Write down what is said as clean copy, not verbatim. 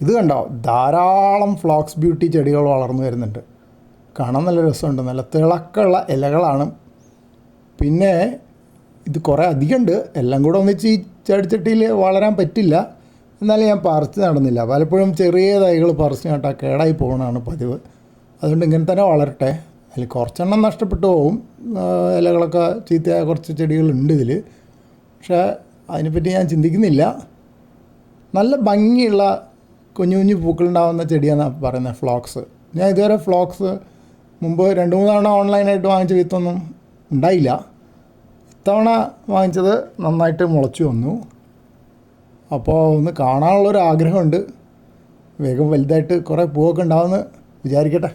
ഇത് കണ്ടോ, ധാരാളം ഫ്ലോക്സ് ബ്യൂട്ടി ചെടികൾ വളർന്നു വരുന്നുണ്ട്. കാണാൻ നല്ല രസമുണ്ട്. നല്ല തിളക്കമുള്ള ഇലകളാണ്. പിന്നെ ഇത് കുറേ അധികമുണ്ട്. എല്ലാം കൂടെ ഒന്നിച്ച് ഈ ചെടിച്ചട്ടിയിൽ വളരാൻ പറ്റില്ല. എന്നാലും ഞാൻ പറിച്ച് നടന്നില്ല. പലപ്പോഴും ചെറിയ തൈകൾ പറിച്ച് നട്ടാൽ കേടായി പോകുന്നതാണ് പതിവ്. അതുകൊണ്ട് ഇങ്ങനെ തന്നെ വളരട്ടെ. അതിൽ കുറച്ചെണ്ണം നഷ്ടപ്പെട്ടു പോകും. ഇലകളൊക്കെ ചീത്തയായ കുറച്ച് ചെടികളുണ്ട് ഇതിൽ. പക്ഷേ അതിനെപ്പറ്റി ഞാൻ ചിന്തിക്കുന്നില്ല. നല്ല ഭംഗിയുള്ള കുഞ്ഞു കുഞ്ഞു പൂക്കളുണ്ടാകുന്ന ചെടിയാണെന്നാണ് പറയുന്നത് ഫ്ലോക്സ്. ഞാൻ ഇതുവരെ ഫ്ലോക്സ് മുമ്പ് 2-3 തവണ ഓൺലൈനായിട്ട് വാങ്ങിച്ച വിത്തൊന്നും ഉണ്ടായില്ല. ഇത്തവണ വാങ്ങിച്ചത് നന്നായിട്ട് മുളച്ചു വന്നു. അപ്പോൾ ഒന്ന് കാണാനുള്ളൊരു ആഗ്രഹമുണ്ട്. വേഗം വലുതായിട്ട് കുറേ പൂവൊക്കെ ഉണ്ടാവുമെന്ന് വിചാരിക്കട്ടെ.